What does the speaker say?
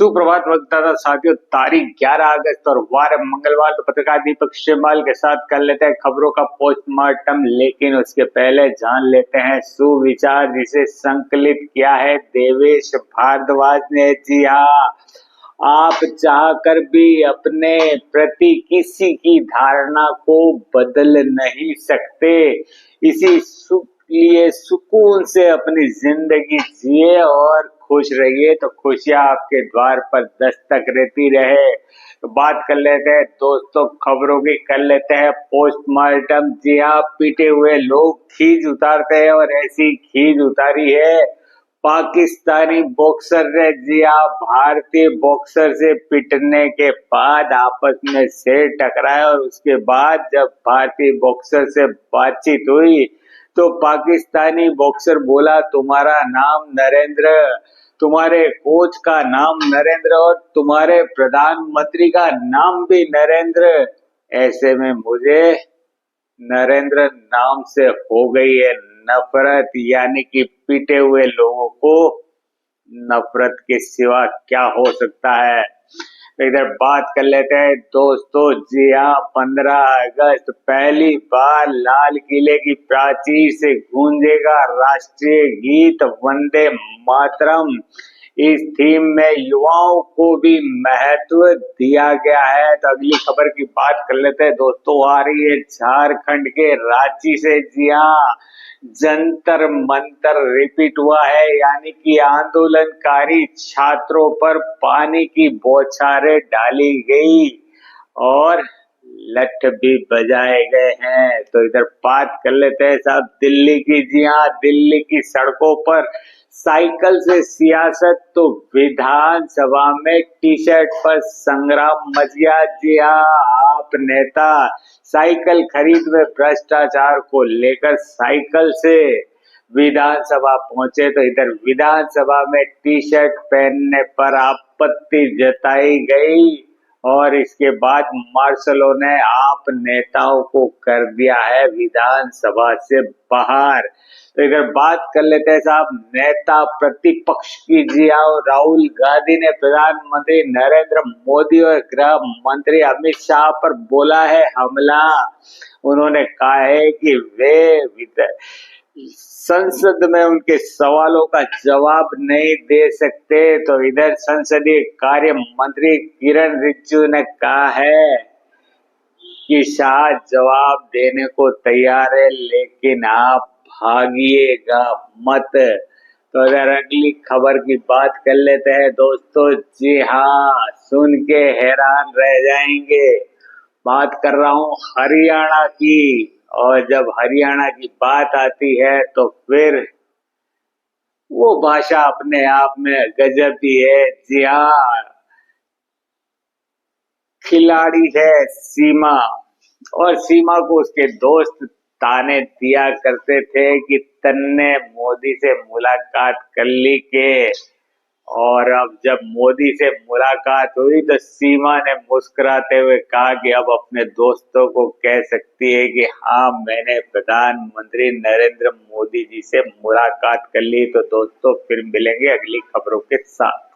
सुप्रभात वक्ता साथियों। तारीख 11 अगस्त और वार मंगलवार। तो पत्रकार दीपक शिमाल के साथ कर लेते हैं खबरों का पोस्टमार्टम, लेकिन उसके पहले जान लेते हैं सुविचार जिसे संकलित किया है देवेश भारद्वाज ने। जी हाँ, आप चाहकर भी अपने प्रति किसी की धारणा को बदल नहीं सकते। इसी लिए सुकून से अपनी जिंदगी जिए और खुश रहिए, तो खुशियां आपके द्वार पर दस्तक रहती रहे। तो बात कर लेते हैं दोस्तों खबरों की, कर लेते हैं पोस्टमार्टम। जी हाँ, पीटे हुए लोग खींच उतारते हैं और ऐसी खींच उतारी है पाकिस्तानी बॉक्सर ने। जी हाँ, भारतीय बॉक्सर से पिटने के बाद आपस में सिर टकराया और उसके बाद जब भारतीय बॉक्सर से बातचीत हुई तो पाकिस्तानी बॉक्सर बोला, तुम्हारा नाम नरेंद्र, तुम्हारे कोच का नाम नरेंद्र और तुम्हारे प्रधानमंत्री का नाम भी नरेंद्र। ऐसे में मुझे नरेंद्र नाम से हो गई है नफरत। यानी कि पीटे हुए लोगों को नफरत के सिवा क्या हो सकता है। इधर बात कर लेते हैं दोस्तों। जी हाँ, 15 अगस्त पहली बार लाल किले की प्राचीर से गूंजेगा राष्ट्रीय गीत वंदे मातरम। इस थीम में युवाओं को भी महत्व दिया गया है। तो अगली खबर की बात कर लेते हैं दोस्तों। आ रही है झारखंड के रांची से। जी हाँ, जंतर मंतर रिपीट हुआ है। यानी कि आंदोलनकारी छात्रों पर पानी की बौछारें डाली गई और लठ भी बजाए गए हैं। तो इधर बात कर लेते हैं साहब दिल्ली की। जी हाँ, दिल्ली की सड़कों पर साइकिल से सियासत, तो विधानसभा में टी शर्ट पर संग्राम मच गया। जी हाँ, आप नेता साइकिल खरीद में भ्रष्टाचार को लेकर साइकिल से विधानसभा पहुंचे। तो इधर विधानसभा में टी शर्ट पहनने पर आपत्ति जताई गई और इसके बाद मार्शलों ने आप नेताओं को कर दिया है विधानसभा से बाहर। तो इधर बात कर लेते हैं साहब नेता प्रतिपक्ष की। जी हाँ, राहुल गांधी ने प्रधानमंत्री नरेंद्र मोदी और गृह मंत्री अमित शाह पर बोला है हमला। उन्होंने कहा है कि वे संसद में उनके सवालों का जवाब नहीं दे सकते। तो इधर संसदीय कार्य मंत्री किरण रिजिजू ने कहा है कि शाह जवाब देने को तैयार है, लेकिन आप भागिएगा मत। तो अगर अगली खबर की बात कर लेते हैं दोस्तों। जी हाँ, सुन के हैरान रह जाएंगे। बात कर रहा हूँ हरियाणा की, और जब हरियाणा की बात आती है तो फिर वो भाषा अपने आप में गजब ही है। जी हाँ, खिलाड़ी है सीमा, और सीमा को उसके दोस्त ताने दिया करते थे कि तन्ने मोदी से मुलाकात कर ली के। और अब जब मोदी से मुलाकात हुई तो सीमा ने मुस्कुराते हुए कहा कि अब अपने दोस्तों को कह सकती है कि हाँ, मैंने प्रधानमंत्री नरेंद्र मोदी जी से मुलाकात कर ली। तो दोस्तों फिर मिलेंगे अगली खबरों के साथ।